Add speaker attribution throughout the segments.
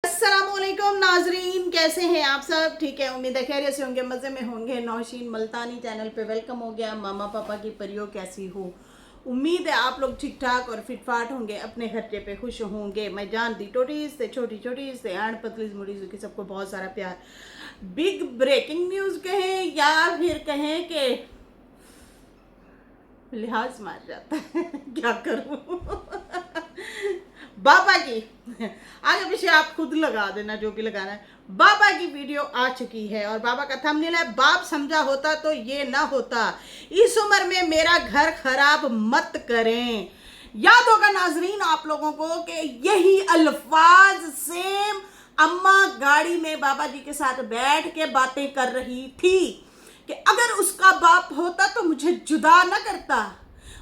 Speaker 1: अस्सलामुअलैकुम नाजरीन, कैसे हैं आप सब? ठीक है, उम्मीद है खैरियत से होंगे, मज़े में होंगे। नौशीन मल्तानी चैनल पे वेलकम हो गया। मामा पापा की परियों कैसी हो? उम्मीद है आप लोग ठीक ठाक और फिटफाट होंगे, अपने खर्चे पे खुश होंगे। मैं जानती टोटीज से छोटी छोटी से एंड पतलीज मुड़ीज की सबको बहुत सारा प्यार। बिग ब्रेकिंग न्यूज़ कहें या फिर कहें कि लिहाज मार जाता है क्या करूं। बाबा की आगे पीछे आप खुद लगा देना जो भी लगाना है। बाबा की वीडियो आ चुकी है और बाबा का थंबनेल है, बाप समझा होता तो ये ना होता, इस उम्र में मेरा घर खराब मत करें। याद होगा नाजरीन आप लोगों को कि यही अल्फाज सेम अम्मा गाड़ी में बाबा जी के साथ बैठ के बातें कर रही थी कि अगर उसका बाप होता तो मुझे जुदा ना करता।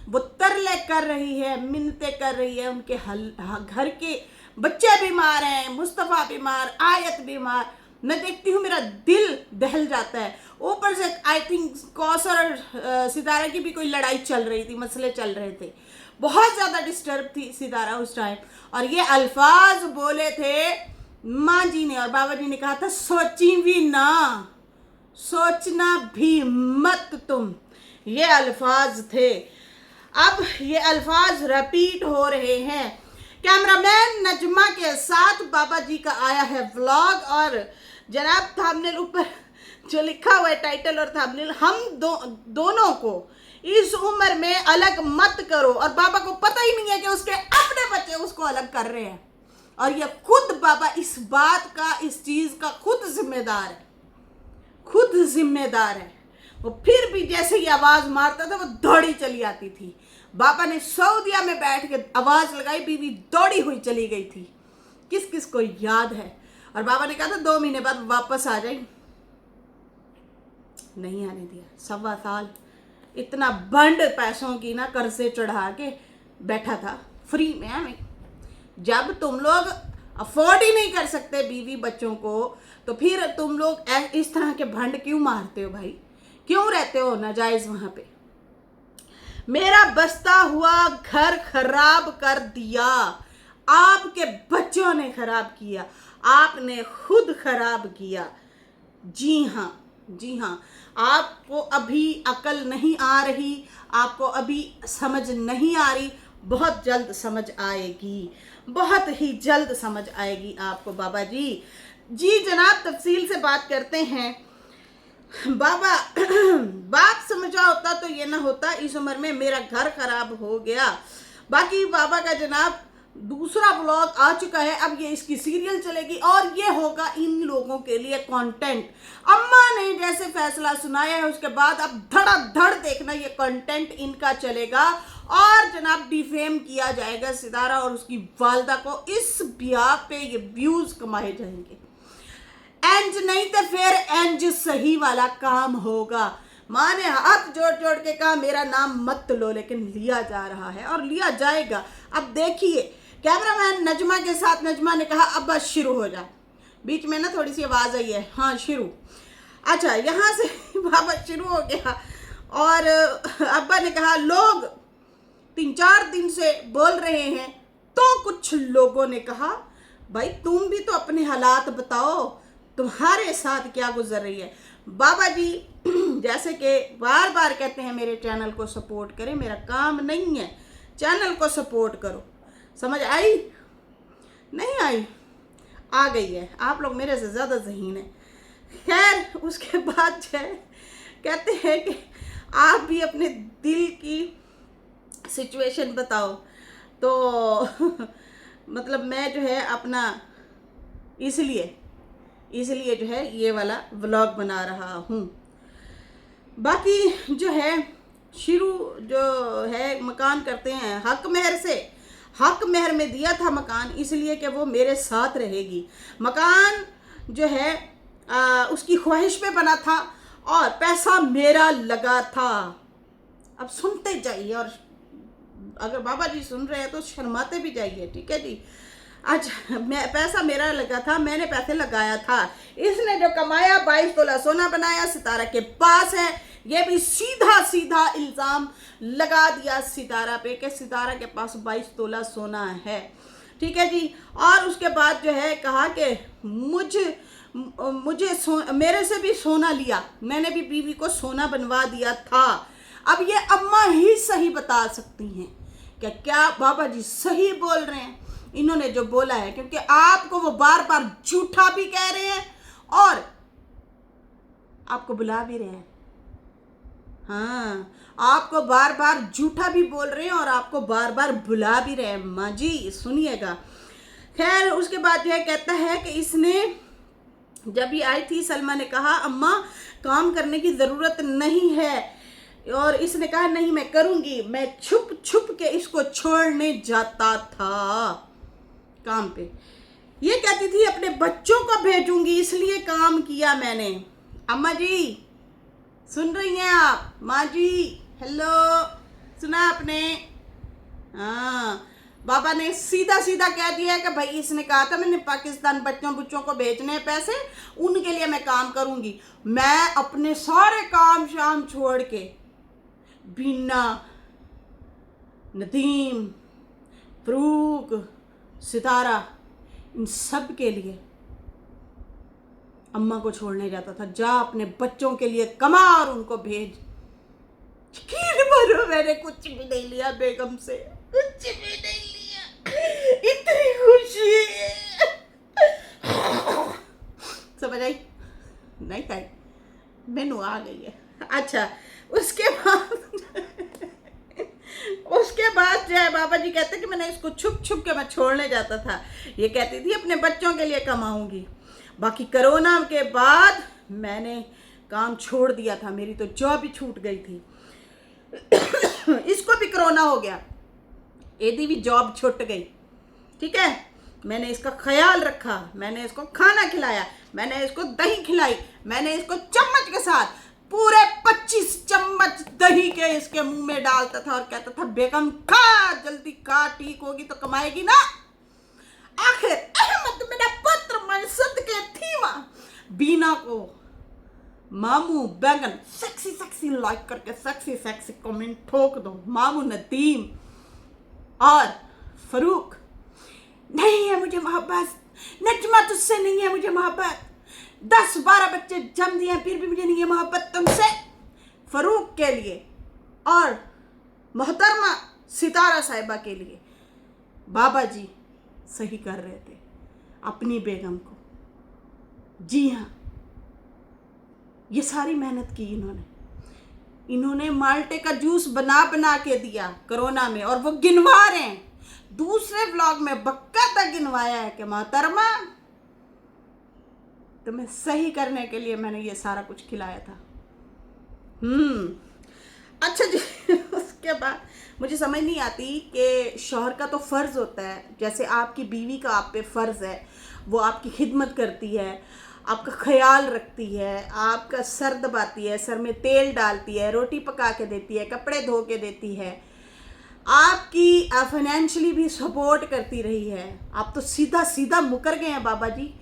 Speaker 1: वो तरले कर रही है, मिन्नतें कर रही है, उनके घर के बच्चे बीमार हैं, मुस्तफ़ा बीमार, आयत बीमार। मैं देखती हूँ मेरा दिल दहल जाता है। ऊपर से आई थिंक कौसर और सितारा की भी कोई लड़ाई चल रही थी, मसले चल रहे थे। बहुत ज़्यादा डिस्टर्ब थी सितारा उस टाइम और ये अल्फाज बोले थे माँ जी ने और बाबा जी ने कहा था, सोची भी ना, सोचना भी मत तुम। ये अल्फाज थे। अब ये अल्फाज रिपीट हो रहे हैं। कैमरामैन नजमा के साथ बाबा जी का आया है व्लॉग और जनाब थंबनेल ऊपर जो लिखा हुआ है टाइटल और थंबनेल, हम दोनों को इस उम्र में अलग मत करो। और बाबा को पता ही नहीं है कि उसके अपने बच्चे उसको अलग कर रहे हैं और ये खुद बाबा इस बात का, इस चीज का खुद जिम्मेदार है, खुद जिम्मेदार है। वो फिर भी जैसे ही आवाज मारता था वो दौड़ी चली आती थी। बाबा ने सऊदिया में बैठ के आवाज लगाई, बीवी दौड़ी हुई चली गई थी। किस किस को याद है? और बाबा ने कहा था 2 महीने बाद वापस आ जाए, नहीं आने दिया। 1.25 साल इतना बंड पैसों की ना कर्जे चढ़ा के बैठा था फ्री में। हमें जब तुम लोग अफोर्ड ही नहीं कर सकते बीवी बच्चों को, तो फिर तुम लोग इस तरह के भंड क्यों मारते हो भाई? क्यों रहते हो नाजायज वहां पे? मेरा बसता हुआ घर खराब कर दिया, आपके बच्चों ने खराब किया, आपने खुद खराब किया। जी हाँ, जी हाँ, आपको अभी अकल नहीं आ रही, आपको अभी समझ नहीं आ रही, बहुत जल्द समझ आएगी, बहुत ही जल्द समझ आएगी आपको बाबा जी। जी जनाब, तफसील से बात करते हैं। बाबा बाप समझा होता तो ये ना होता, इस उम्र में मेरा घर खराब हो गया। बाकी बाबा का जनाब दूसरा ब्लॉग आ चुका है, अब ये इसकी सीरियल चलेगी और ये होगा इन लोगों के लिए कंटेंट। अम्मा ने जैसे फैसला सुनाया है उसके बाद अब धड़ाधड़ देखना ये कंटेंट इनका चलेगा और जनाब डिफेम किया जाएगा सितारा और उसकी वालदा को। इस ब्याह पे ये व्यूज कमाए जाएंगे, एंज नहीं तो फिर एंज सही वाला काम होगा। माँ ने हाथ जोड़ जोड़ के कहा मेरा नाम मत लो, लेकिन लिया जा रहा है और लिया जाएगा। अब देखिए, कैमरामैन नजमा के साथ नजमा ने कहा अब बस शुरू हो जा। बीच में ना थोड़ी सी आवाज आई है, हाँ शुरू। अच्छा, यहाँ से बाबा शुरू हो गया और अब्बा ने कहा लोग 3-4 दिन से बोल रहे हैं। तो कुछ लोगों ने कहा भाई तुम भी तो अपने हालात बताओ, तुम्हारे साथ क्या गुजर रही है। बाबा जी जैसे कि बार बार कहते हैं मेरे चैनल को सपोर्ट करें, मेरा काम नहीं है, चैनल को सपोर्ट करो। समझ आई? नहीं आई? आ गई है। आप लोग मेरे से ज़्यादा ज़हीन है। खैर, उसके बाद जो है कहते हैं कि आप भी अपने दिल की सिचुएशन बताओ। तो मतलब मैं जो है अपना इसलिए जो है ये वाला व्लॉग बना रहा हूँ। बाकी जो है शुरू जो है मकान करते हैं हक महर से। हक महर में दिया था मकान इसलिए कि वो मेरे साथ रहेगी। मकान जो है उसकी ख्वाहिश पे बना था और पैसा मेरा लगा था। अब सुनते जाइए और अगर बाबा जी सुन रहे हैं तो शर्माते भी जाइए, ठीक है जी। अच्छा, पैसा मेरा लगा था, मैंने पैसे लगाया था। इसने जो कमाया 22 तोला सोना बनाया, सितारा के पास है। ये भी सीधा सीधा इल्ज़ाम लगा दिया सितारा पे कि सितारा के पास 22 तोला सोना है। ठीक है जी। और उसके बाद जो है कहा कि मेरे से भी सोना लिया, मैंने भी बीवी को सोना बनवा दिया था। अब ये अम्मा ही सही बता सकती हैं कि क्या बाबा जी सही बोल रहे हैं इन्होंने जो बोला है, क्योंकि आपको वो बार बार झूठा भी कह रहे हैं और आपको बुला भी रहे हैं। हाँ, आपको बार बार झूठा भी बोल रहे हैं और आपको बार बार बुला भी रहे हैं। माँ जी सुनिएगा। खैर उसके बाद जो है कहता है कि इसने जब ये आई थी, सलमा ने कहा अम्मा काम करने की ज़रूरत नहीं है, और इसने कहा नहीं मैं करूँगी। मैं छुप छुप के इसको छोड़ने जाता था काम पे। ये कहती थी अपने बच्चों को भेजूंगी इसलिए काम किया मैंने। अम्मा जी सुन रही हैं आप? माँ जी हेलो, सुना आपने? हाँ, बाबा ने सीधा सीधा कह दिया है कि भाई इसने कहा था मैंने पाकिस्तान बच्चों को भेजने हैं पैसे, उनके लिए मैं काम करूंगी। मैं अपने सारे काम शाम छोड़ के बीना, नदीम, फरूक, सितारा, इन सब के लिए अम्मा को छोड़ने जाता था। जा अपने बच्चों के लिए कमा और उनको भेज। यकीन मानो मैंने कुछ भी नहीं लिया बेगम से, कुछ भी नहीं लिया। इतनी खुशी समझ आई? नहीं ताई, मैनू आ गई है। अच्छा उसके बाद जो है बाबा जी कहते कि मैंने इसको छुप छुप के मैं छोड़ने जाता था। ये कहती थी अपने बच्चों के लिए कमाऊंगी। बाकी कोरोना के बाद मैंने काम छोड़ दिया था, मेरी तो जॉब ही छूट गई थी। इसको भी कोरोना हो गया, एदी भी जॉब छूट गई। ठीक है, मैंने इसका ख्याल रखा, मैंने इसको खाना खिलाया, मैंने इसको दही खिलाई, मैंने इसको चम्मच के साथ पूरे 25 चम्मच दही के इसके मुंह में डालता था और कहता था बेगम खा, जल्दी खा, ठीक होगी तो कमाएगी ना। आखिर अहमद मेरा पुत्र मैं सदके थी वहां। बीना को मामू बैंगन सेक्सी सेक्सी लाइक करके सेक्सी सेक्सी कमेंट ठोक दो। मामू नदीम और फरूक नहीं है मुझे मोहब्बत, नजमा तुझसे नहीं है मुझे मोहब्बत, 10-12 बच्चे जम दिए फिर भी मुझे नहीं है मोहब्बत तुमसे। फरूक के लिए और मोहतरमा सितारा साहिबा के लिए बाबा जी सही कर रहे थे अपनी बेगम को। जी हाँ, ये सारी मेहनत की इन्होंने माल्टे का जूस बना बना के दिया कोरोना में, और वो गिनवा रहे हैं। दूसरे व्लॉग में बकायदा गिनवाया है कि मोहतरमा तुम्हें सही करने के लिए मैंने ये सारा कुछ खिलाया था। अच्छा जी। उसके बाद मुझे समझ नहीं आती कि शौहर का तो फ़र्ज़ होता है, जैसे आपकी बीवी का आप पे फ़र्ज़ है, वो आपकी खिदमत करती है, आपका ख्याल रखती है, आपका सर दबाती है, सर में तेल डालती है, रोटी पका के देती है, कपड़े धो के देती है, आपकी फाइनेंशियली भी सपोर्ट करती रही है। आप तो सीधा सीधा मुकर गए हैं बाबा जी।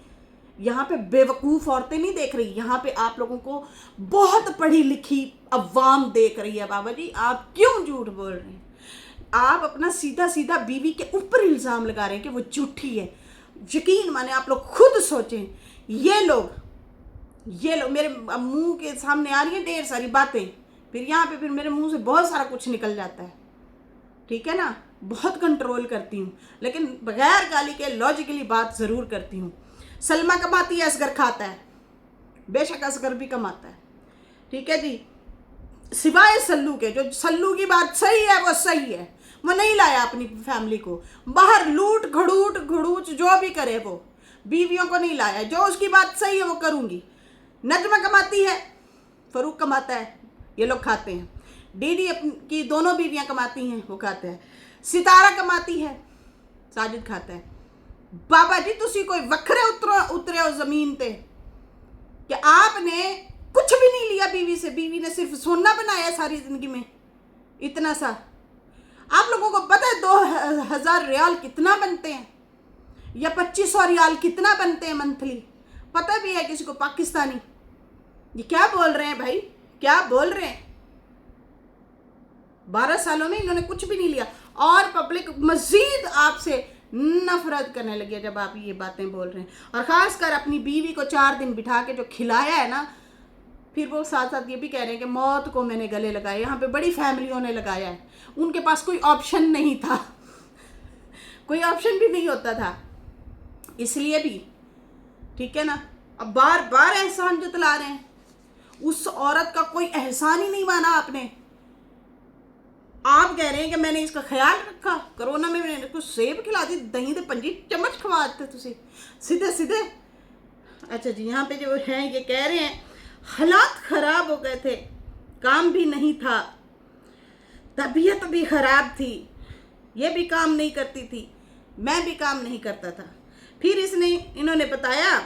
Speaker 1: यहाँ पे बेवकूफ़ औरतें नहीं देख रही, यहाँ पे आप लोगों को बहुत पढ़ी लिखी अवाम देख रही है। बाबा जी आप क्यों झूठ बोल रहे हैं? आप अपना सीधा सीधा बीवी के ऊपर इल्ज़ाम लगा रहे हैं कि वो झूठी है। यकीन माने आप लोग खुद सोचें, ये लोग मेरे मुंह के सामने आ रही हैं ढेर सारी बातें, फिर यहाँ पे फिर मेरे मुंह से बहुत सारा कुछ निकल जाता है। ठीक है ना, बहुत कंट्रोल करती हूँ, लेकिन बगैर गाली के लॉजिकली बात ज़रूर करती हूँ। सलमा कमाती है, असगर खाता है, बेशक असगर भी कमाता है। ठीक है जी, सिवाय सल्लू के, जो सल्लू की बात सही है वो सही है, वो नहीं लाया अपनी फैमिली को बाहर लूट घड़ूच जो भी करे, वो बीवियों को नहीं लाया। जो उसकी बात सही है वो करूँगी। नजमा कमाती है, फरूक कमाता है, ये लोग खाते हैं। डीडी की दोनों बीवियाँ कमाती हैं, वो खाते हैं। सितारा कमाती है, साजिद खाता है। बाबा जी तुसी कोई वखरे उतरे हो ज़मीन पे कि आपने कुछ भी नहीं लिया बीवी से, बीवी ने सिर्फ सोना बनाया सारी ज़िंदगी में इतना सा। आप लोगों को पता है 2000 रियाल कितना बनते हैं या 2500 रियाल कितना बनते हैं मंथली? पता भी है किसी को पाकिस्तानी? ये क्या बोल रहे हैं भाई, क्या बोल रहे हैं? 12 सालों में इन्होंने कुछ भी नहीं लिया और पब्लिक मजीद आपसे नफरत करने लगी है जब आप ये बातें बोल रहे हैं। और ख़ासकर अपनी बीवी को 4 दिन बिठा के जो खिलाया है ना, फिर वो साथ साथ ये भी कह रहे हैं कि मौत को मैंने गले लगाया। यहाँ पे बड़ी फैमिलियों ने लगाया है, उनके पास कोई ऑप्शन नहीं था, कोई ऑप्शन भी नहीं होता था, इसलिए भी, ठीक है ना। अब बार बार एहसान जतला रहे हैं, उस औरत का कोई एहसान ही नहीं माना आपने। आप कह रहे हैं कि मैंने इसका ख्याल रखा, कोरोना में मैंने कुछ सेब खिला दी, दही दे 5 चम्मच खवाते तुसी सीधे सीधे। अच्छा जी, यहाँ पे जो है ये कह रहे हैं हालात ख़राब हो गए थे, काम भी नहीं था, तबीयत भी ख़राब थी, ये भी काम नहीं करती थी, मैं भी काम नहीं करता था। फिर इन्होंने बताया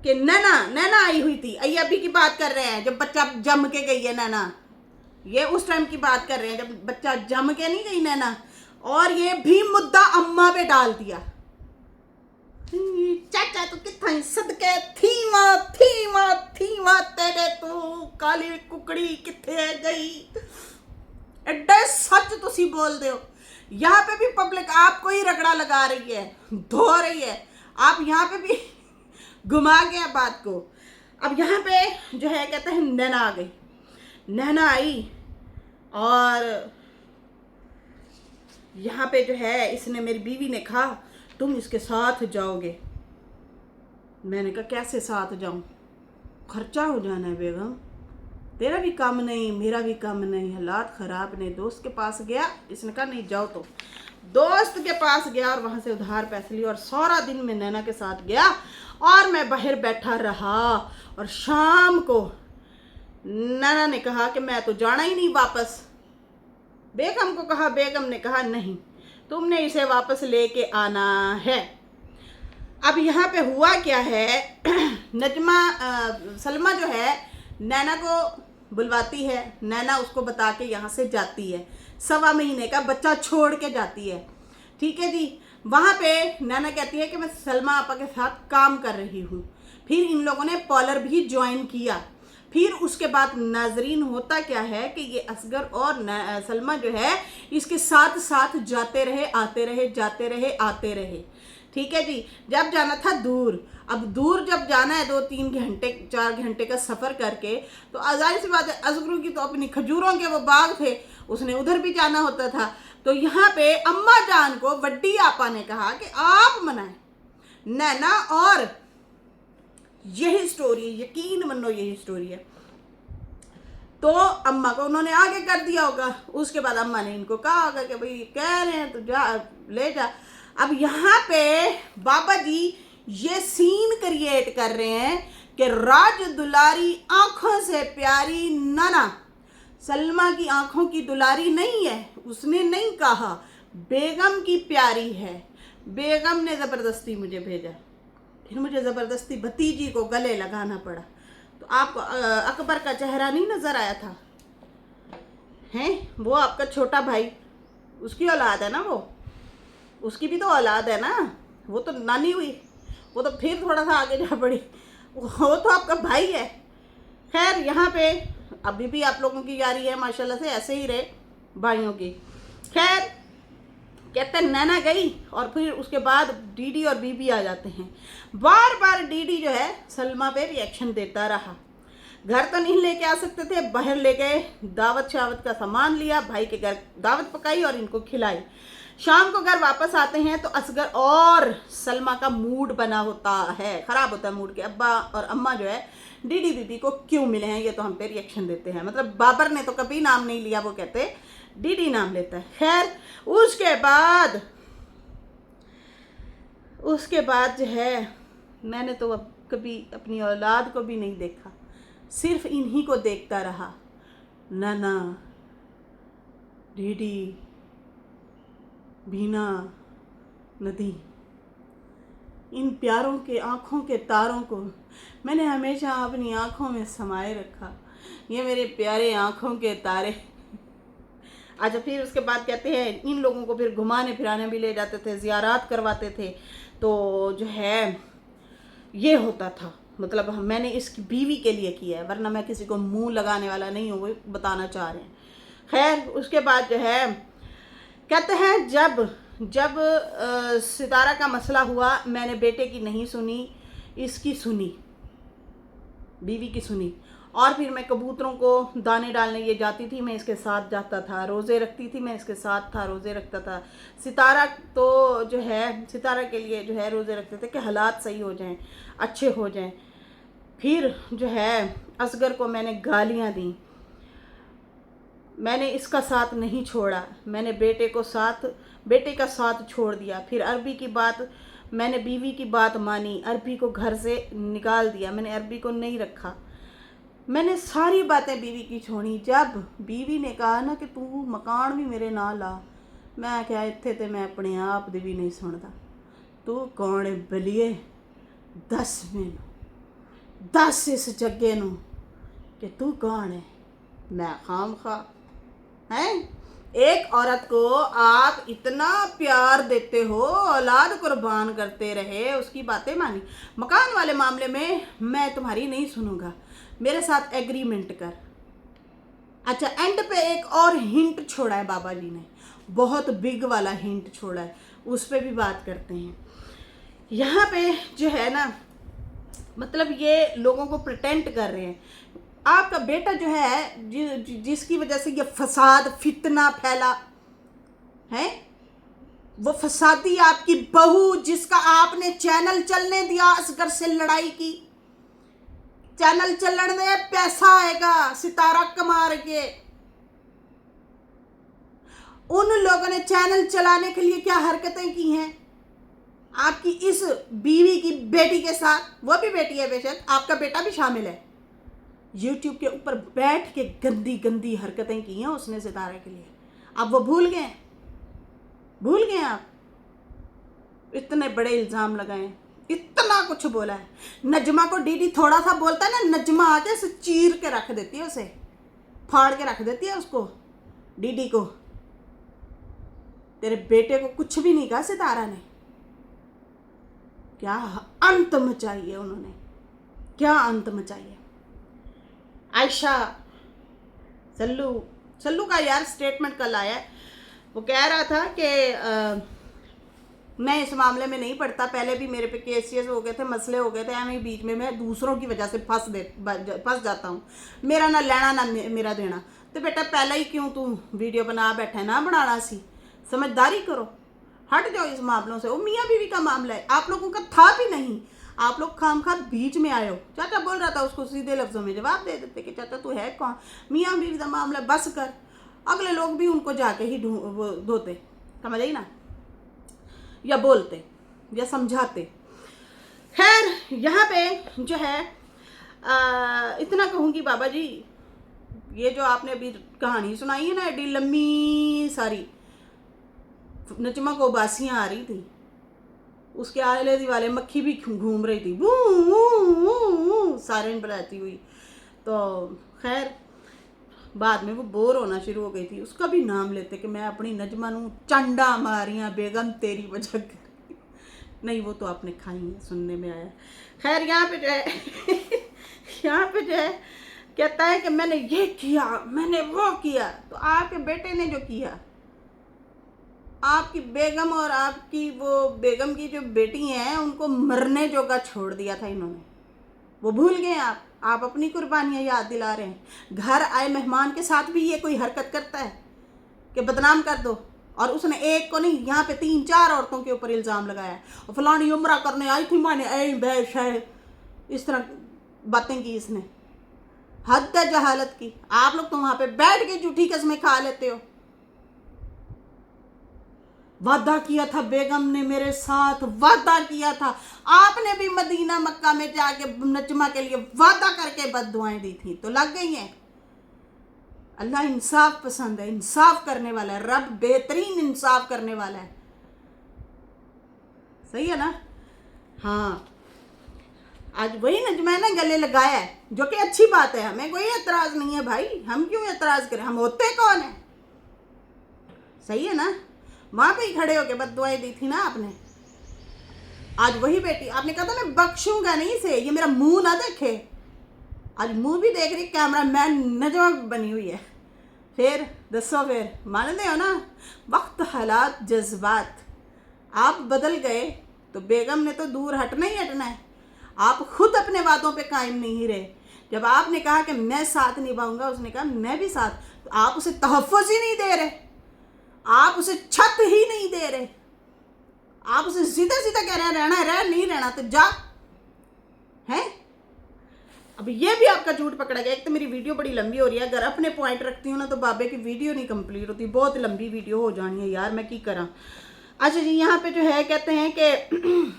Speaker 1: कि नैना आई हुई थी। अभी की बात कर रहे हैं जब बच्चा जम के गई है नैना, ये उस टाइम की बात कर रहे हैं जब बच्चा जम के नहीं गई नैना। और ये भी मुद्दा अम्मा पे डाल दिया। चाचा तो कितना सदके थी मां तेरे तू काली कुकड़ी किथे गई। एडे सच तुसी बोल दे हो। यहाँ पे भी पब्लिक आपको ही रगड़ा लगा रही है, धो रही है, आप यहाँ पे भी घुमा गए बात को। अब यहाँ पे जो है कहते हैं नैना आ गई, नैना आई और यहाँ पे जो है इसने, मेरी बीवी ने कहा तुम इसके साथ जाओगे। मैंने कहा कैसे साथ जाऊं, खर्चा हो जाना है बेगम, तेरा भी काम नहीं मेरा भी काम नहीं, हालात ख़राब ने। दोस्त के पास गया, इसने कहा नहीं जाओ, तो दोस्त के पास गया और वहाँ से उधार पैसे लिए और सारा दिन मैं नैना के साथ गया और मैं बाहर बैठा रहा। और शाम को नैना ने कहा कि मैं तो जाना ही नहीं वापस। बेगम को कहा, बेगम ने कहा नहीं तुमने इसे वापस लेके आना है। अब यहाँ पे हुआ क्या है, सलमा जो है नैना को बुलवाती है, नैना उसको बता के यहाँ से जाती है, 1.25 महीने का बच्चा छोड़ के जाती है, ठीक है जी। वहाँ पे नैना कहती है कि मैं सलमा आपा के साथ काम कर रही हूँ। फिर इन लोगों ने पार्लर भी ज्वाइन किया। फिर उसके बाद नाजरीन होता क्या है कि ये असगर और सलमा जो है इसके साथ साथ जाते रहे आते रहे, जाते रहे आते रहे, ठीक है जी। जब जाना था दूर, अब दूर जब जाना है 2-3 घंटे 4 घंटे का सफ़र करके, तो जाहिर सी बात है असगरों की तो अपनी खजूरों के वो बाग थे, उसने उधर भी जाना होता था। तो यहाँ पे अम्मा जान को वड्डी आपा ने कहा कि आप मनाएं नैना, और यही स्टोरी है, यकीन मानो यही स्टोरी है। तो अम्मा को उन्होंने आगे कर दिया होगा, उसके बाद अम्मा ने इनको कहा होगा कि भाई कह रहे हैं तो जा ले जा। अब यहाँ पे बाबा जी ये सीन क्रिएट कर रहे हैं कि राज दुलारी आंखों से प्यारी नैना सलमा की आंखों की दुलारी नहीं है, उसने नहीं कहा, बेगम की प्यारी है। बेगम ने ज़बरदस्ती मुझे भेजा, फिर मुझे ज़बरदस्ती भतीजी को गले लगाना पड़ा। तो आपको अकबर का चेहरा नहीं नज़र आया था हैं? वो आपका छोटा भाई, उसकी औलाद है ना, वो उसकी भी तो औलाद है ना, वो तो नानी हुई, वो तो फिर थोड़ा सा आगे जा पड़ी, वो तो आपका भाई है। खैर यहाँ पे अभी भी आप लोगों की यारी है माशाल्लाह से, ऐसे ही रहे भाइयों की। खैर कहते हैं नैना गई और फिर उसके बाद डीडी और बीबी आ जाते हैं। बार बार डीडी जो है सलमा पे रिएक्शन देता रहा। घर तो नहीं लेके आ सकते थे, बाहर ले गए, दावत शावत का सामान लिया, भाई के घर दावत पकाई और इनको खिलाई। शाम को घर वापस आते हैं तो असगर और सलमा का मूड बना होता है, ख़राब होता है मूड के। अब्बा और अम्मा जो है डीडी बीबी को क्यों मिले हैं ये तो हम पे रिएक्शन देते हैं। मतलब बाबर ने तो कभी नाम नहीं लिया, वो कहते डीडी नाम लेता है। खैर उसके बाद जो है मैंने तो अब कभी अपनी औलाद को भी नहीं देखा, सिर्फ इन्हीं को देखता रहा, नैना, डीडी, बीना, नदी। इन प्यारों के आँखों के तारों को मैंने हमेशा अपनी आँखों में समाये रखा, ये मेरे प्यारे आँखों के तारे। अच्छा फिर उसके बाद कहते हैं इन लोगों को फिर घुमाने फिराने भी ले जाते थे, ज़ियारात करवाते थे। तो जो है ये होता था, मतलब मैंने इसकी बीवी के लिए किया है, वरना मैं किसी को मुंह लगाने वाला नहीं हूँ, वो बताना चाह रहे हैं। खैर उसके बाद जो है कहते हैं जब जब सितारा का मसला हुआ, मैंने बेटे की नहीं सुनी, इसकी सुनी, बीवी की सुनी। और फिर मैं कबूतरों को दाने डालने ये जाती थी, मैं इसके साथ जाता था, रोज़े रखती थी, मैं इसके साथ था, रोज़े रखता था। सितारा तो जो है, सितारा के लिए जो है रोज़े रखते थे कि हालात सही हो जाएं, अच्छे हो जाएं। फिर जो है असगर को मैंने गालियाँ दी, मैंने इसका साथ नहीं छोड़ा, मैंने बेटे का साथ छोड़ दिया। फिर अरबी की बात, मैंने बीवी की बात मानी, अरबी को घर से निकाल दिया, मैंने अरबी को नहीं रखा, मैंने सारी बातें बीवी की छोड़ी। जब बीवी ने कहा ना कि तू मकान भी मेरे ना ला, मैं क्या इत्थे ते मैं अपने आप दी भी नहीं सुनता। तू कौन है बलिए, दस मैनू, दस इस जगे नू कि तू कौन है। मैं खाम खा हैं, एक औरत को आप इतना प्यार देते हो, औलाद कुर्बान करते रहे, उसकी बातें मानी। मकान वाले मामले में मैं तुम्हारी नहीं सुनूंगा, मेरे साथ एग्रीमेंट कर। अच्छा, एंड पे एक और हिंट छोड़ा है बाबा जी ने, बहुत बिग वाला हिंट छोड़ा है, उस पर भी बात करते हैं। यहाँ पे जो है ना, मतलब ये लोगों को प्रिटेंड कर रहे हैं। आपका बेटा जो है जिसकी वजह से ये फसाद फितना फैला है, वो फसादी आपकी बहू, जिसका आपने चैनल चलने दिया, असगर से लड़ाई की, चैनल चलने में पैसा आएगा, सितारा कमा के। उन लोगों ने चैनल चलाने के लिए क्या हरकतें की हैं आपकी इस बीवी की बेटी के साथ। वो भी बेटी है बेशक, आपका बेटा भी शामिल है। यूट्यूब के ऊपर बैठ के गंदी गंदी हरकतें की हैं उसने सितारे के लिए। अब वो भूल गए आप। इतने बड़े इल्ज़ाम लगाए, इतना कुछ बोला है। नजमा को डीडी थोड़ा सा बोलता है ना, नजमा आके उसे चीर के रख देती है, उसे फाड़ के रख देती है उसको, डीडी को। तेरे बेटे को कुछ भी नहीं कहा सितारा ने। क्या अंत मचाई है उन्होंने, क्या अंत मचाई है। आयशा सल्लू का यार स्टेटमेंट कल आया है। वो कह रहा था कि मैं इस मामले में नहीं पड़ता, पहले भी मेरे पे केसेस हो गए थे, मसले हो गए थे, मैं बीच में मैं दूसरों की वजह से फंस जाता हूँ, मेरा ना लेना ना मेरा देना। तो बेटा पहले ही क्यों तू वीडियो बना बैठा है, ना बनाना सी, समझदारी करो, हट जाओ इस मामलों से। वो मियाँ बीवी का मामला है, आप लोगों का था भी नहीं, आप लोग खामखा बीच में आए हो। चाचा बोल रहा था, उसको सीधे लफ्जों में जवाब दे देते कि चाचा तू है कौन, मियाँ बीवी का मामला बस कर। अगले लोग भी उनको जाके ही धोते, समझ आई ना, या बोलते या समझाते। खैर यहाँ पे जो है इतना कहूँगी बाबा जी, ये जो आपने अभी कहानी सुनाई है ना, एडी लम्बी सारी, नजमा को उबासियाँ आ रही थी, उसके आले दिवाले मक्खी भी घूम रही थी, सायरन बजाती हुई। तो खैर बाद में वो बोर होना शुरू हो गई थी, उसका भी नाम लेते कि मैं अपनी नजमा नू चंडा मारियां बेगम तेरी वजह कर। नहीं, वो तो आपने खाई है, सुनने में आया। खैर यहाँ पे जो है यहाँ पे जो है कहता है कि मैंने ये किया, मैंने वो किया। तो आपके बेटे ने जो किया, आपकी बेगम और आपकी वो बेगम की जो बेटी हैं उनको मरने जोगा छोड़ दिया था इन्होंने, वो भूल गए आप अपनी कुर्बानियाँ याद दिला रहे हैं। घर आए मेहमान के साथ भी ये कोई हरकत करता है कि बदनाम कर दो। और उसने एक को नहीं, यहाँ पे 3-4 औरतों के ऊपर इल्ज़ाम लगाया है, और फलानी उम्रा करने आई थी मैंने, इस तरह बातें की इसने। हद है जहालत की। आप लोग तो वहाँ पे बैठ के झूठी कस्में खा लेते हो। वादा किया था बेगम ने मेरे साथ, वादा किया था। आपने भी मदीना मक्का में जाके नजमा के लिए वादा करके बद्दुआएं दी थी, तो लग गई हैं। अल्लाह इंसाफ पसंद है, इंसाफ करने वाला है, रब बेहतरीन इंसाफ करने वाला है। सही है ना। हाँ, आज वही नजमा ने गले लगाया है, जो कि अच्छी बात है, हमें कोई एतराज नहीं है भाई, हम क्यों एतराज करें, हम होते कौन है। सही है ना। वहां पे ही खड़े होके बद्दुआएं दी थी ना आपने। आज वही बेटी, आपने कहा था मैं बख्शूंगा नहीं इसे, ये मेरा मुंह ना देखे। आज मुंह भी देख रही, कैमरा मैन नजमा बनी हुई है। फिर दसो, फिर मानते हो ना, वक्त, हालात, जज्बात। आप बदल गए तो बेगम ने तो दूर हटना ही हटना है। आप खुद अपने वादों पे कायम नहीं रहे। जब आपने कहा कि मैं साथ निभाऊंगा, उसने कहा मैं भी साथ, तो आप उसे तहफ़्फ़ुज़ ही नहीं दे रहे, आप उसे छत ही नहीं दे रहे, आप उसे सीधा सीधा कह रहे हैं रहना है, रह नहीं रहना तो जा है। अब ये भी आपका झूठ पकड़ा गया। एक तो मेरी वीडियो बड़ी लंबी हो रही है, अगर अपने पॉइंट रखती हूँ ना तो बाबे की वीडियो नहीं कंप्लीट होती, बहुत लंबी वीडियो हो जानी है यार, मैं की करा। अच्छा जी, यहाँ पे जो है कहते हैं कि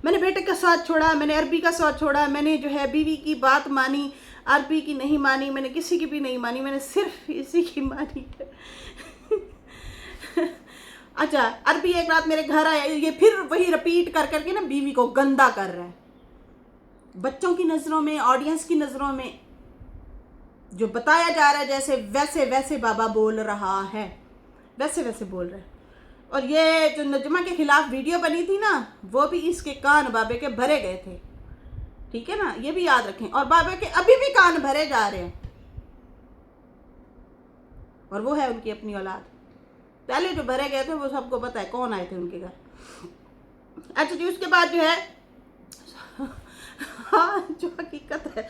Speaker 1: मैंने बेटे का साथ छोड़ा, मैंने अरबी का साथ छोड़ा, मैंने जो है बीवी की बात मानी, अरबी की नहीं मानी, मैंने किसी की भी नहीं मानी, मैंने सिर्फ इसी की मानी है। अच्छा, अरबी एक रात मेरे घर आया, ये फिर वही रिपीट कर करके ना बीवी को गंदा कर रहा है। बच्चों की नज़रों में, ऑडियंस की नज़रों में जो बताया जा रहा है जैसे वैसे वैसे बाबा बोल रहा है, वैसे वैसे बोल रहा है। और ये जो नजमा के खिलाफ वीडियो बनी थी ना, वो भी इसके कान बाबे के भरे गए थे, ठीक है ना, ये भी याद रखें। और बाबे के अभी भी कान भरे जा रहे हैं, और वो है उनकी अपनी औलाद। पहले जो भरे गए थे वो सबको पता है कौन आए थे उनके घर। अच्छा जी, उसके बाद जो है हाँ जो हकीकत है।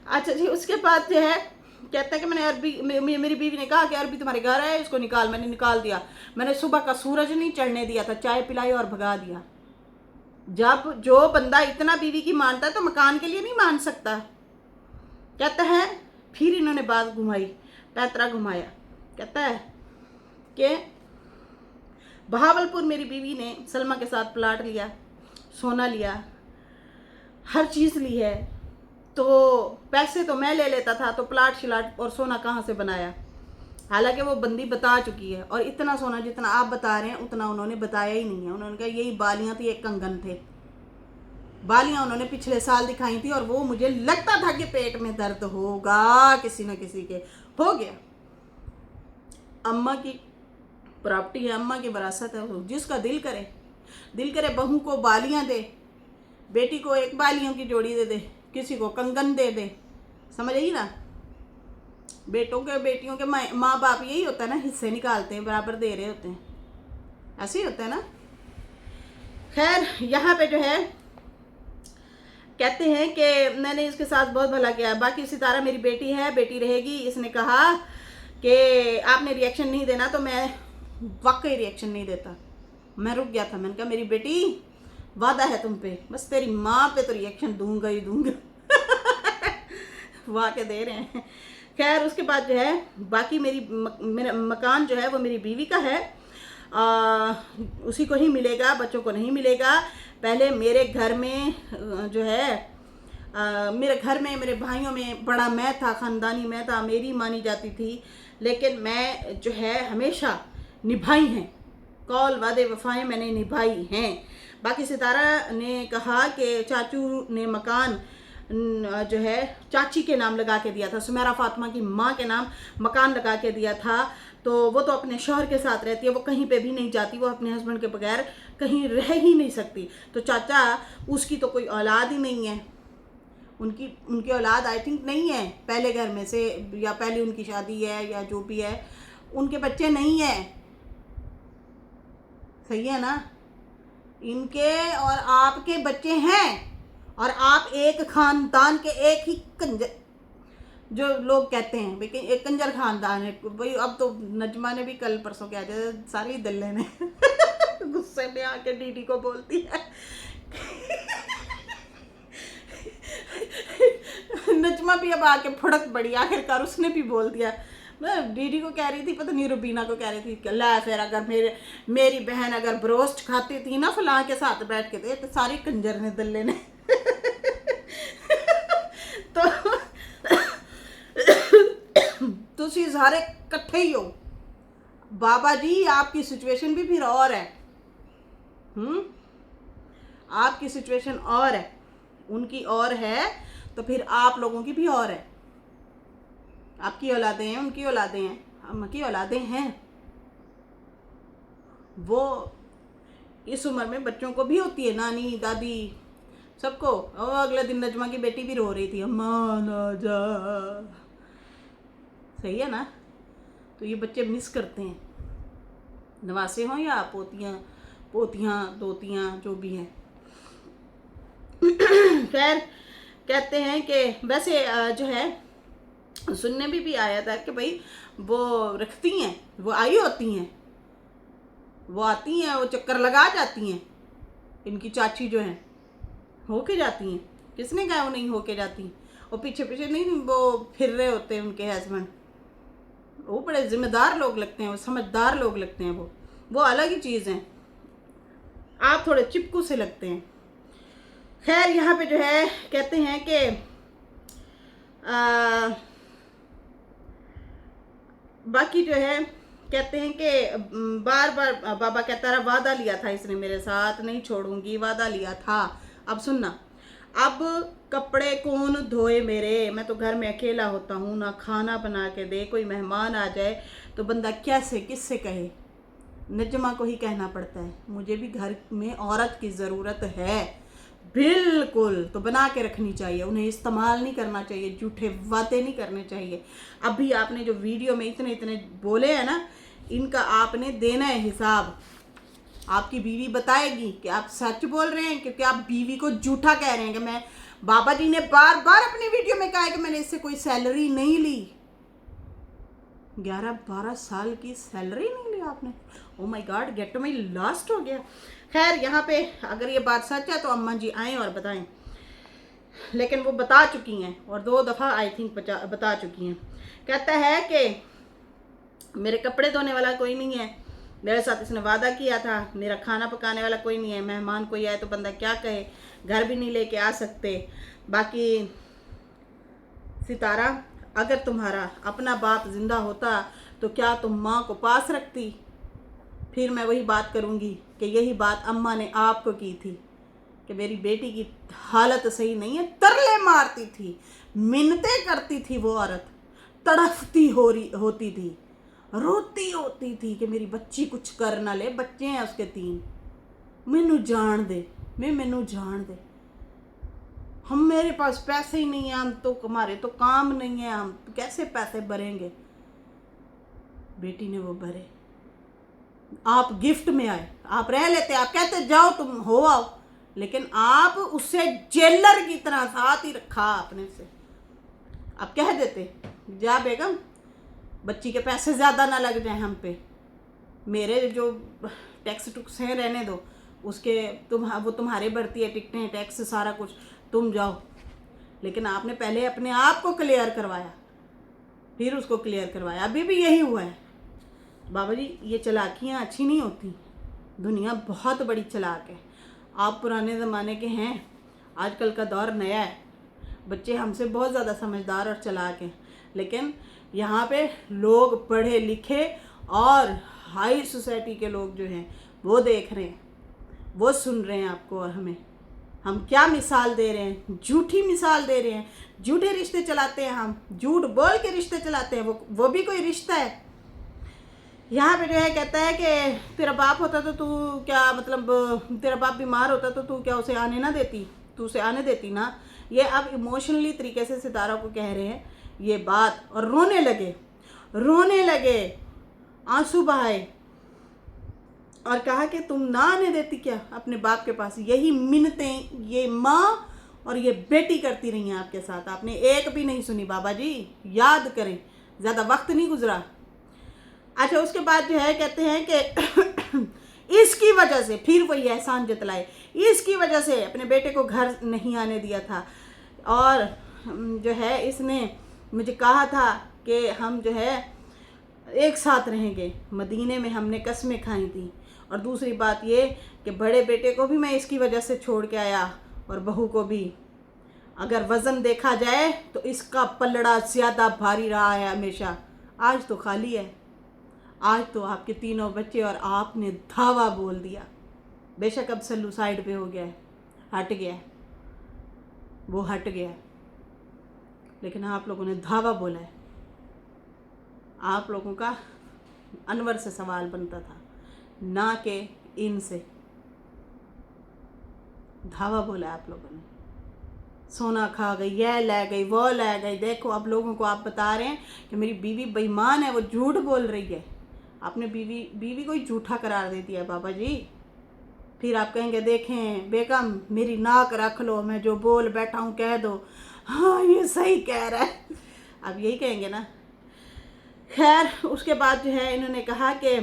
Speaker 1: अच्छा जी, उसके बाद जो है कहता है कि मैंने अरबी, मेरी बीवी ने कहा कि अरबी तुम्हारे घर है, इसको निकाल। मैंने निकाल दिया। मैंने सुबह का सूरज नहीं चढ़ने दिया था, चाय पिलाई और भगा दिया। जब जो बंदा इतना बीवी की मानता है तो मकान के लिए नहीं मान सकता। कहता है फिर इन्होंने बात घुमाई, पैतरा घुमाया। कहता है कि बहावलपुर मेरी बीवी ने सलमा के साथ प्लाट लिया, सोना लिया, हर चीज़ ली है, तो पैसे तो मैं ले लेता था, तो प्लाट शिलाट और सोना कहाँ से बनाया। हालांकि वो बंदी बता चुकी है, और इतना सोना जितना आप बता रहे हैं उतना उन्होंने बताया ही नहीं है। उन्होंने कहा यही बालियाँ थी, एक कंगन थे, बालियाँ उन्होंने पिछले साल दिखाई थी, और वो मुझे लगता था कि पेट में दर्द होगा किसी न किसी के, हो गया। अम्मा की प्रॉपर्टी है, अम्मा की विरासत है, जिसका दिल करे बहू को बालियाँ दे, बेटी को एक बालियों की जोड़ी दे दे, किसी को कंगन दे दे, समझ आई ना। बेटों के बेटियों के माँ बाप यही होता है ना, हिस्से निकालते हैं, बराबर दे रहे होते हैं, ऐसे ही होता है ना। खैर, यहाँ पे जो है कहते हैं कि मैंने इसके साथ बहुत भला किया, बाकी सितारा मेरी बेटी है, बेटी रहेगी। इसने कहा कि आपने रिएक्शन नहीं देना, तो मैं वाकई रिएक्शन नहीं देता। मैं रुक गया था, मैंने कहा मेरी बेटी वादा है तुम पे, बस तेरी माँ पे तो रिएक्शन दूंगा ही दूंगा। वाक़ई दे रहे हैं। खैर, उसके बाद जो है बाकी मेरा मकान जो है वो मेरी बीवी का है, उसी को ही मिलेगा, बच्चों को नहीं मिलेगा। पहले मेरे घर में जो है मेरे घर में मेरे भाइयों में बड़ा मैं था, ख़ानदानी मैं था, मेरी मानी जाती थी, लेकिन मैं जो है हमेशा निभाई हैं, कौल वादे वफ़ाएं मैंने निभाई हैं। बाकी सितारा ने कहा कि चाचू ने मकान जो है चाची के नाम लगा के दिया था, सुमेरा फातिमा की माँ के नाम मकान लगा के दिया था, तो वो तो अपने शौहर के साथ रहती है, वो कहीं पे भी नहीं जाती, वो अपने हस्बैंड के बगैर कहीं रह ही नहीं सकती। तो चाचा, उसकी तो कोई औलाद ही नहीं है, उनकी औलाद आई थिंक नहीं है पहले घर में से, या पहले उनकी शादी है या जो भी है, उनके बच्चे नहीं है, सही है ना। इनके और आपके बच्चे हैं, और आप एक खानदान के, एक ही कंजर, जो लोग कहते हैं भाई एक कंजर खानदान है भाई। अब तो नजमा ने भी कल परसों क्या जाए सारी दल्ले ने गुस्से में आके डीडी को बोलती है नजमा भी अब आके फुड़क पड़ी, आखिरकार उसने भी बोल दिया। मैं डीडी को कह रही थी, पता नहीं रुबीना को कह रही थी, ला फिर अगर मेरी बहन अगर ब्रोस्ट खाती थी ना फलां के साथ बैठ के, तो सारी कंजर ने दल्ले ने तो तुसी सारे इकट्ठे ही हो। बाबा जी, आपकी सिचुएशन भी फिर और है, आपकी सिचुएशन और है, उनकी और है, तो फिर आप लोगों की भी और है। आपकी औलादें हैं, उनकी औलादें हैं, अम्मा की औलादें हैं। वो इस उम्र में बच्चों को भी होती है, नानी दादी सबको। और अगले दिन नजमा की बेटी भी रो रही थी, अम्मा ना जा, सही है ना। तो ये बच्चे मिस करते हैं, नवासे हों या पोतियाँ पोतियाँ दोतियाँ जो भी हैं। खैर कहते हैं कि वैसे जो है सुनने में भी आया था कि भाई वो रखती हैं, वो आई होती हैं, वो आती हैं, वो चक्कर लगा जाती हैं, इनकी चाची जो हैं होके जाती हैं। किसने कहा वो नहीं होके जाती? वो पीछे पीछे नहीं वो फिर रहे होते हैं उनके हस्बैंड। वो बड़े जिम्मेदार लोग लगते हैं, वो समझदार लोग लगते हैं, वो अलग ही चीज़ हैं। आप थोड़े चिपकू से लगते हैं। खैर यहाँ पे जो है कहते हैं कि बाकी जो है कहते हैं कि बार बार बाबा कहता रहा वादा लिया था इसने मेरे साथ, नहीं छोड़ूंगी, वादा लिया था। अब सुनना, अब कपड़े कौन धोए मेरे, मैं तो घर में अकेला होता हूँ, ना खाना बना के दे, कोई मेहमान आ जाए तो बंदा कैसे किससे कहे। नजमा को ही कहना पड़ता है मुझे भी घर में औरत की ज़रूरत है। बिल्कुल, तो बना के रखनी चाहिए, उन्हें इस्तेमाल नहीं करना चाहिए, झूठे वादे नहीं करने चाहिए। अभी आपने जो वीडियो में इतने इतने बोले हैं ना, इनका आपने देना है हिसाब। आपकी बीवी बताएगी कि आप सच बोल रहे हैं, क्योंकि आप बीवी को झूठा कह रहे हैं कि मैं, बाबा जी ने बार बार अपनी वीडियो में कहा है कि मैंने इससे कोई सैलरी नहीं ली। 11-12 साल की सैलरी नहीं ली आपने। Oh my God, get to my last हो गया। खैर यहाँ पे अगर ये बात सच है तो अम्मा जी आएँ और बताएं, लेकिन वो बता चुकी हैं और 2 दफ़ा आई थिंक बता चुकी हैं। कहता है कि मेरे कपड़े धोने वाला कोई नहीं है, मेरे साथ इसने वादा किया था, मेरा खाना पकाने वाला कोई नहीं है, मेहमान कोई आए तो बंदा क्या कहे, घर भी नहीं लेके आ सकते। बाकी सितारा, अगर तुम्हारा अपना बाप जिंदा होता तो क्या तुम माँ को पास रखती? फिर मैं वही बात करूँगी कि यही बात अम्मा ने आपको की थी कि मेरी बेटी की हालत सही नहीं है। तरले मारती थी, मिन्नतें करती थी वो औरत, तड़फती होती थी, रोती होती थी कि मेरी बच्ची कुछ कर ना ले, बच्चे हैं उसके 3, मैनू जान दे, मैनू जान दे, हम मेरे पास पैसे ही नहीं है, हम तो हमारे तो काम नहीं है, हम कैसे पैसे भरेंगे। बेटी ने वो भरे, आप गिफ्ट में आए, आप रह लेते, आप कहते जाओ तुम हो आओ, लेकिन आप उससे जेलर की तरह साथ ही रखा आपने से। आप कह देते जा बेगम, बच्ची के पैसे ज़्यादा ना लग जाए हम पे, मेरे जो टैक्स टुक्स हैं रहने दो, उसके वो तुम्हारे भरती है, टिकटें टैक्स सारा कुछ, तुम जाओ। लेकिन आपने पहले अपने आप को क्लियर करवाया, फिर उसको क्लियर करवाया। अभी भी यही हुआ है। बाबा जी ये चालाकियाँ अच्छी नहीं होती, दुनिया बहुत बड़ी चालाक है। आप पुराने ज़माने के हैं, आजकल का दौर नया है, बच्चे हमसे बहुत ज़्यादा समझदार और चालाक हैं। लेकिन यहाँ पे लोग पढ़े लिखे और हाई सोसाइटी के लोग जो हैं वो देख रहे हैं, वो सुन रहे हैं आपको और हमें। हम क्या मिसाल दे रहे हैं, झूठी मिसाल दे रहे हैं, झूठे रिश्ते चलाते हैं, हम झूठ बोल के रिश्ते चलाते हैं। वो भी कोई रिश्ता है? यहाँ पे जो है कहता है कि तेरा बाप होता तो तू क्या, मतलब तेरा बाप बीमार होता तो तू क्या उसे आने ना देती, तू उसे आने देती ना। ये अब इमोशनली तरीके से सितारा को कह रहे हैं ये बात, और रोने लगे, आंसू बहाए और कहा कि तुम ना आने देती क्या अपने बाप के पास। यही मिन्नतें ये माँ और ये बेटी करती रही हैं आपके साथ, आपने एक भी नहीं सुनी। बाबा जी याद करें, ज़्यादा वक्त नहीं गुजरा। अच्छा, उसके बाद जो है कहते हैं कि इसकी वजह से फिर वही एहसान जतलाए, इसकी वजह से अपने बेटे को घर नहीं आने दिया था, और जो है इसने मुझे कहा था कि हम जो है एक साथ रहेंगे, मदीने में हमने कस्में खाई थी। और दूसरी बात ये कि बड़े बेटे को भी मैं इसकी वजह से छोड़ के आया, और बहू को भी। अगर वज़न देखा जाए तो इसका पलड़ा ज़्यादा भारी रहा है हमेशा, आज तो खाली है। आज तो आपके 3 बच्चे और आपने धावा बोल दिया। बेशक अब सल्लू साइड पे हो गया है, हट गया है, वो हट गया है, लेकिन आप लोगों ने धावा बोला है। आप लोगों का अनवर से सवाल बनता था, ना कि इनसे। धावा बोला आप लोगों ने, सोना खा गई, यह ले गई, वो ले गई। देखो अब लोगों को आप बता रहे हैं कि मेरी बीवी बेईमान है, वो झूठ बोल रही है। आपने बीवी को ही झूठा करार दे दिया बाबा जी। फिर आप कहेंगे देखें बेगम मेरी नाक रख लो, मैं जो बोल बैठा हूँ कह दो, हाँ ये सही कह रहा है, अब यही कहेंगे ना। खैर उसके बाद जो है इन्होंने कहा कि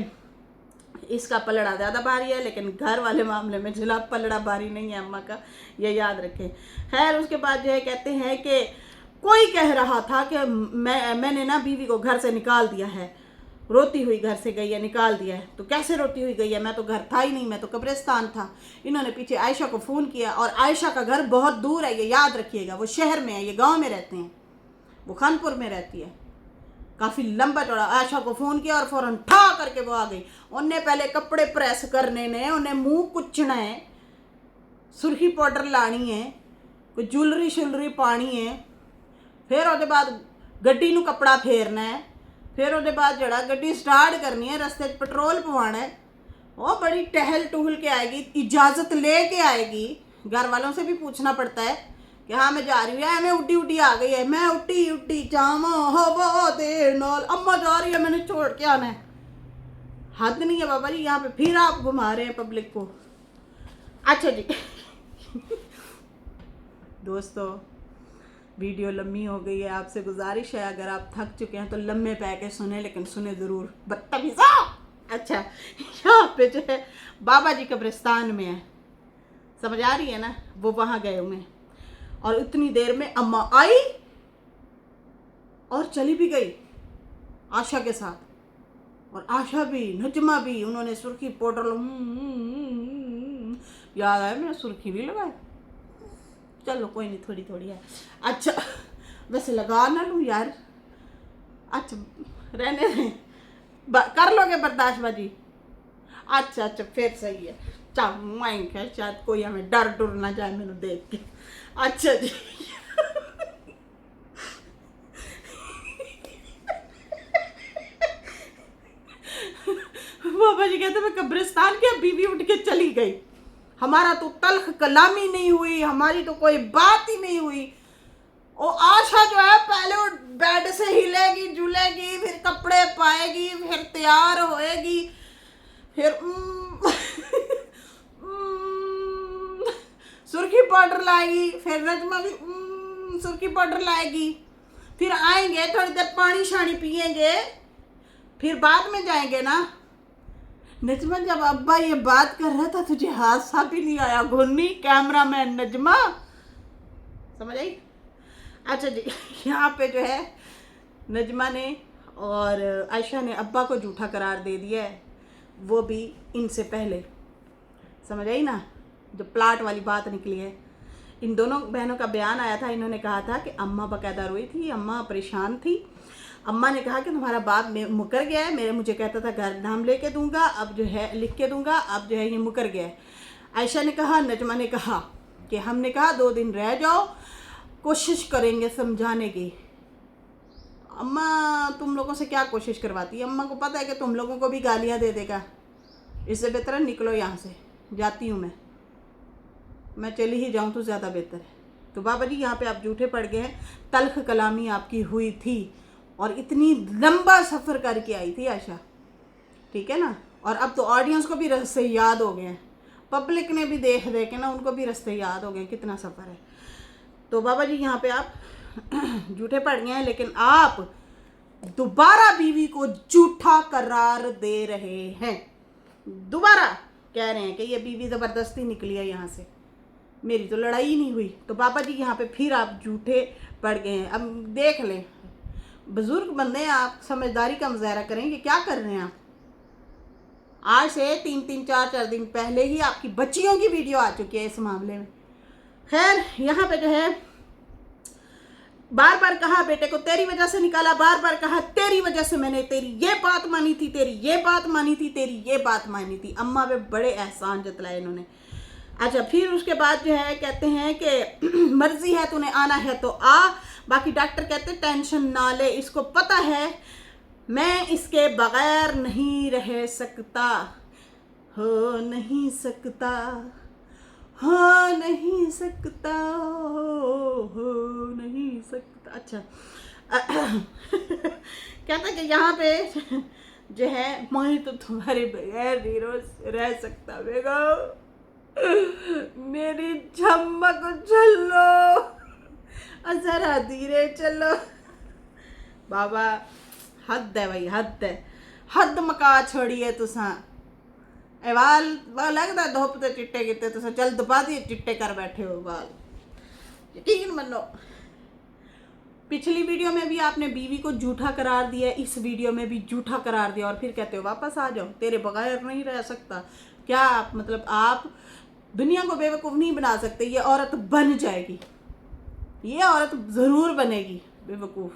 Speaker 1: इसका पलड़ा ज़्यादा भारी है, लेकिन घर वाले मामले में जिला पलड़ा भारी नहीं है अम्मा का, ये याद रखें। खैर उसके बाद जो है कहते हैं कि कोई कह रहा था कि मैंने ना बीवी को घर से निकाल दिया है, रोती हुई घर से गई है, निकाल दिया है। तो कैसे रोती हुई गई है, मैं तो घर था ही नहीं, मैं तो कब्रिस्तान था। इन्होंने पीछे आयशा को फ़ोन किया, और आयशा का घर बहुत दूर है, ये याद रखिएगा, वो शहर में है, ये गांव में रहते हैं, वो खानपुर में रहती है, काफ़ी लंबा चौड़ा। आयशा को फ़ोन किया और फ़ौरन ठा करके वो आ गई। उन्हें पहले कपड़े प्रेस करने ने, उन्हें मुंह कुचना है, सुर्खी पाउडर लानी है, कोई ज्वेलरी शुलरी पानी है, फिर उसके बाद गड्डी नू कपड़ा फेरना है, फिर उसके बाद जड़ा गड्डी स्टार्ट करनी है, रस्ते पेट्रोल पवाना है, वो बड़ी टहल टहल के आएगी, इजाज़त ले के आएगी। घर वालों से भी पूछना पड़ता है कि हाँ मैं जा रही हूँ, मैं उड्डी उड्डी आ गई है, मैं उड्डी जामा हवा दे नाल, अम्मा जा रही है, मैंने छोड़ के आना है। हद नहीं है बाबा जी, यहाँ पे फिर आप घुमा रहे हैं पब्लिक को। अच्छा जी दोस्तों वीडियो लंबी हो गई है, आपसे गुजारिश है अगर आप थक चुके हैं तो लम्बे पै के सुने, लेकिन सुने ज़रूर, बदतमीज़ा। अच्छा यहाँ पे जो है बाबा जी कब्रिस्तान में है, समझ आ रही है ना, वो वहाँ गए हुए हैं, और इतनी देर में अम्मा आई और चली भी गई आशा के साथ, और आशा भी नजमा भी, उन्होंने सुर्खी पाउडर याद आया मैंने सुर्खी भी लगाई, चलो कोई नहीं थोड़ी थोड़ी है। अच्छा वैसे लगा ना लूँ यार, अच्छा रहने दें, कर लोगे बर्दाश्त बाजी। अच्छा फिर सही है, माइंड है, शायद कोई हमें डर डर ना जाए मैंने देख के। अच्छा जी बाबा जी कहते मैं कब्रिस्तान की, बीवी उठ के चली गई, हमारा तो तल्ख कलामी नहीं हुई, हमारी तो कोई बात ही नहीं हुई। वो आशा जो है पहले वो बेड से हिलेगी झूलेगी, फिर कपड़े पाएगी, फिर तैयार होएगी, फिर सुर्खी पाउडर लाएगी, फिर नजमा भी सुर्खी पाउडर लाएगी, फिर आएंगे थोड़ी देर पानी शानी पिएंगे, फिर बाद में जाएंगे ना। नजमा जब अब्बा ये बात कर रहा था तुझे हादसा भी नहीं आया, घुन्नी कैमरा मैन नजमा, समझ आई। अच्छा जी यहाँ पे जो है नजमा ने और आयशा ने अब्बा को झूठा करार दे दिया है, वो भी इनसे पहले, समझ आई ना, जो प्लाट वाली बात निकली है। इन दोनों बहनों का बयान आया था, इन्होंने कहा था कि अम्मा बाकायदा रोई थी, अम्मा परेशान थी, अम्मा ने कहा कि तुम्हारा बाप मुकर गया है, मुझे कहता था घर नाम लेके दूंगा, अब जो है लिख के दूंगा, अब जो है ये मुकर गया है। आयशा ने कहा, नजमा ने कहा कि हमने कहा 2 दिन रह जाओ, कोशिश करेंगे समझाने की। अम्मा तुम लोगों से क्या कोशिश करवाती है, अम्मा को पता है कि तुम लोगों को भी गालियाँ दे देगा, इससे बेहतर है निकलो यहाँ से, जाती हूँ मैं चली ही जाऊँ तो ज़्यादा बेहतर है। तो बाबा जी यहाँ पे आप झूठे पड़ गए हैं, तल्ख कलामी आपकी हुई थी, और इतनी लंबा सफ़र करके आई थी आशा, ठीक है ना। और अब तो ऑडियंस को भी रास्ते याद हो गए हैं, पब्लिक ने भी देख के ना उनको भी रास्ते याद हो गए कितना सफ़र है। तो बाबा जी यहाँ पे आप झूठे पड़ गए हैं, लेकिन आप दोबारा बीवी को झूठा करार दे रहे हैं, दोबारा कह रहे हैं कि ये बीवी ज़बरदस्ती निकली है यहाँ से, मेरी तो लड़ाई ही नहीं हुई। तो बाबा जी यहाँ पे फिर आप झूठे पड़ गए हैं। अब देख लें, बुजुर्ग बंदे हैं आप, समझदारी का मुजाहरा करें कि क्या कर रहे हैं आप। आज से 3-3 4-4 दिन पहले ही आपकी बच्चियों की वीडियो आ चुकी है इस मामले में। खैर यहाँ पे जो है बार बार कहा बेटे को तेरी वजह से निकाला, बार बार कहा तेरी वजह से मैंने तेरी ये बात मानी थी, तेरी ये बात मानी थी, तेरी ये बात मानी थी। अम्मा पे बड़े एहसान जतलाए इन्होंने। अच्छा फिर उसके बाद जो है कहते हैं कि मर्जी है तूने आना है तो आ, बाकी डॉक्टर कहते टेंशन ना ले, इसको पता है मैं इसके बगैर नहीं रह सकता, हो नहीं सकता, हाँ नहीं सकता, हो नहीं सकता। अच्छा कहता कि यहाँ पे जो है मैं तो तुम्हारे बगैर नहीं रह सकता बेगम, मेरी झमक चलो जरा धीरे चलो। बाबा हद है भाई, हद है, हद मका छोड़ी है तुसा। ए वाल लगता धुप ते चिट्टे किते तुसा चल दबा दिए चिट्टे कर बैठे हो बाल, यकीन मनो। पिछली वीडियो में भी आपने बीवी को झूठा करार दिया, इस वीडियो में भी झूठा करार दिया और फिर कहते हो वापस आ जाओ, तेरे बगैर नहीं रह सकता। क्या आप मतलब आप दुनिया को बेवकूफ़ नहीं बना सकते। ये औरत बन जाएगी, ये औरत ज़रूर बनेगी बेवकूफ़,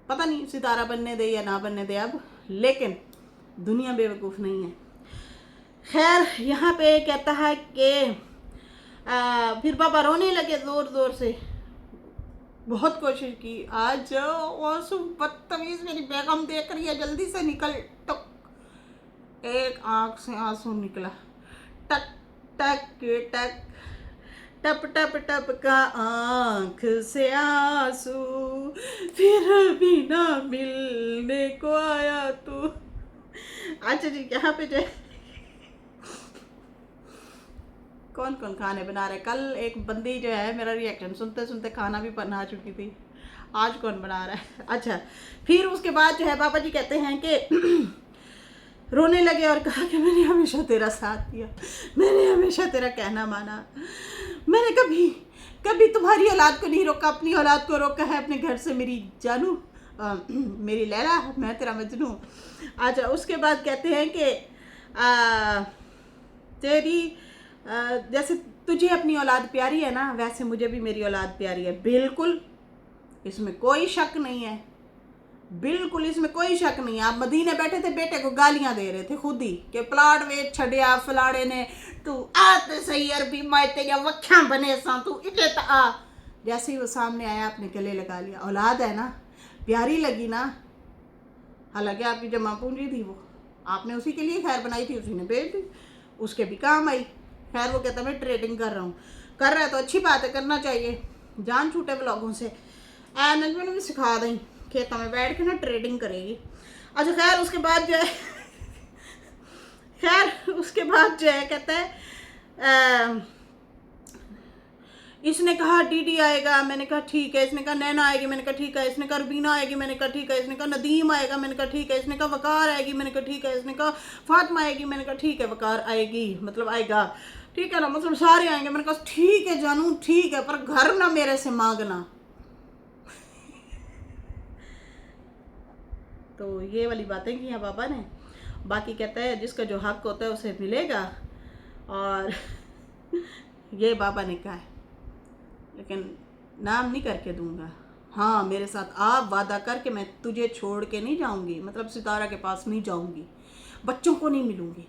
Speaker 1: पता नहीं सितारा बनने दे या ना बनने दे अब, लेकिन दुनिया बेवकूफ़ नहीं है। खैर यहाँ पे कहता है कि फिर पापा रोने लगे ज़ोर ज़ोर से। बहुत कोशिश की, आज जाओ आंसू, बदतमीज़ मेरी बेगम देख रही है, जल्दी से निकल। टक एक आँख से आंसू निकला, टक टक टक टप टप टप का आँख से आंसू, फिर भी ना मिलने को आया तू। अच्छा जी यहाँ पे जो कौन कौन खाने बना रहे, कल एक बंदी जो है मेरा रिएक्शन सुनते सुनते खाना भी बना चुकी थी, आज कौन बना रहा है। अच्छा फिर उसके बाद जो है पापा जी कहते हैं कि रोने लगे और कहा कि मैंने हमेशा तेरा साथ दिया, मैंने हमेशा तेरा कहना माना, मैंने कभी कभी तुम्हारी औलाद को नहीं रोका, अपनी औलाद को रोका है अपने घर से, मेरी जानू मेरी लैला, मैं तेरा मजनू। अच्छा उसके बाद कहते हैं कि तेरी जैसे तुझे अपनी औलाद प्यारी है ना, वैसे मुझे भी मेरी औलाद प्यारी है। बिल्कुल इसमें कोई शक नहीं है, बिल्कुल इसमें कोई शक नहीं है। आप मदीने बैठे थे, बेटे को गालियां दे रहे थे खुद ही कि प्लाट वेच छड़िया फलाड़े ने, तू आते सही अरबी मैं तेरे वख्या बने सा, तू इटे आ। जैसे ही वो सामने आया आपने गले लगा लिया। औलाद है ना, प्यारी लगी ना, हालांकि आपकी जमा पूंजी थी वो, आपने उसी के लिए खैर बनाई थी, उसी ने बेच दी, उसके भी काम आई। खैर वो कहता मैं ट्रेडिंग कर रहा हूँ, कर रहा है तो अच्छी बात है, करना चाहिए, जान छूटे व्लॉगों से। नजमा ने भी सिखा दें, खेतों में बैठ के ना ट्रेडिंग करेगी। अच्छा खैर उसके बाद जो है खैर उसके बाद जो है कहता है इसने कहा डीडी आएगा, मैंने कहा ठीक है। इसने कहा नैना आएगी, मैंने कहा ठीक है। इसने कहा रबीना आएगी, मैंने कहा ठीक है। इसने कहा नदीम आएगा, मैंने कहा ठीक है। इसने कहा वकार आएगी, मैंने कहा ठीक है। इसने कहा फातिमा आएगी, मैंने कहा ठीक है। वकार आएगी मतलब आएगा, ठीक है ना, मतलब सारे आएंगे। मैंने कहा ठीक है जानू ठीक है, पर घर ना मेरे से मांगना। तो ये वाली बातें की हैं पापा ने। बाकी कहता है जिसका जो हक होता है उसे मिलेगा, और ये पापा ने कहा है, लेकिन नाम नहीं करके दूंगा। हाँ मेरे साथ आप वादा करके मैं तुझे छोड़ के नहीं जाऊंगी, मतलब सितारा के पास नहीं जाऊंगी, बच्चों को नहीं मिलूंगी,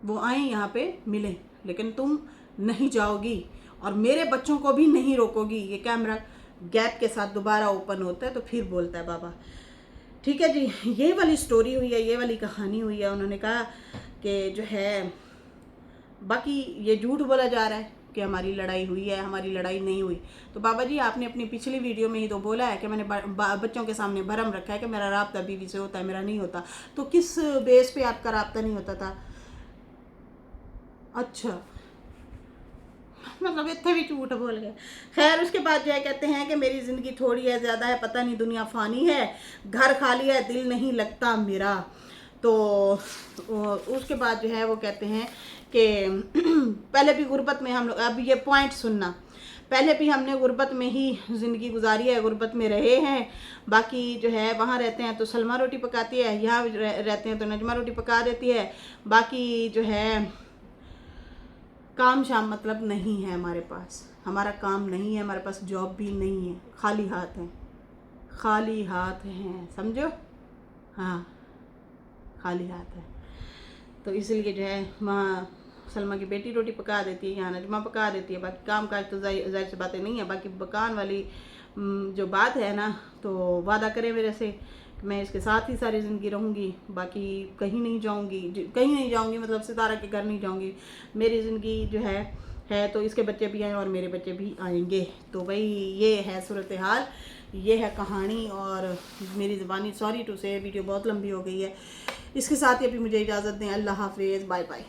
Speaker 1: वो आए यहाँ पे मिले, लेकिन तुम नहीं जाओगी और मेरे बच्चों को भी नहीं रोकोगी। ये कैमरा गैप के साथ दोबारा ओपन होता है तो फिर बोलता है बाबा। ठीक है जी, ये वाली स्टोरी हुई है, ये वाली कहानी हुई है। उन्होंने कहा कि जो है बाकी ये झूठ बोला जा रहा है कि हमारी लड़ाई हुई है, हमारी लड़ाई नहीं हुई। तो बाबा जी आपने अपनी पिछली वीडियो में ही तो बोला है कि मैंने बच्चों के सामने भरम रखा है कि मेरा राब्ता बीवी से होता है, मेरा नहीं होता। तो किस बेस पे आपका राब्ता नहीं होता था? अच्छा मतलब इतने भी झूठ बोल गए। खैर उसके बाद जो है कहते हैं कि मेरी ज़िंदगी थोड़ी है ज़्यादा है, पता नहीं दुनिया फ़ानी है, घर खाली है, दिल नहीं लगता मेरा। तो उसके बाद जो है वो कहते हैं कि पहले भी गुर्बत में हम लोग, अब ये पॉइंट सुनना, पहले भी हमने गुर्बत में ही ज़िंदगी गुजारी है, गुर्बत में रहे हैं। बाकी जो है वहाँ रहते हैं तो सलमा रोटी पकाती है, यहाँ रहते हैं तो नजमा रोटी पका देती है। बाकी जो है काम शाम मतलब नहीं है हमारे पास, हमारा काम नहीं है, हमारे पास जॉब भी नहीं है, खाली हाथ हैं, खाली हाथ हैं, समझो, हाँ खाली हाथ है। तो इसलिए जो है वहाँ सलमा की बेटी रोटी पका देती है, यहाँ नजमा पका देती है। बाकी काम काज तो जाहिर सी बातें नहीं है। बाकी पकान वाली जो बात है ना, तो वादा करे मेरे से कि मैं इसके साथ ही सारी ज़िंदगी रहूँगी, बाकी कहीं नहीं जाऊँगी, कहीं नहीं जाऊँगी मतलब सितारा के घर नहीं जाऊँगी। मेरी ज़िंदगी जो है है तो इसके बच्चे भी आए और मेरे बच्चे भी आएंगे। तो भाई ये है सूरत हाल, ये है कहानी। और मेरी ज़बानी सॉरी टू से वीडियो बहुत लंबी हो गई है। इसके साथ ही अभी मुझे इजाज़त दें। अल्लाह हाफिज़, बाय बाय।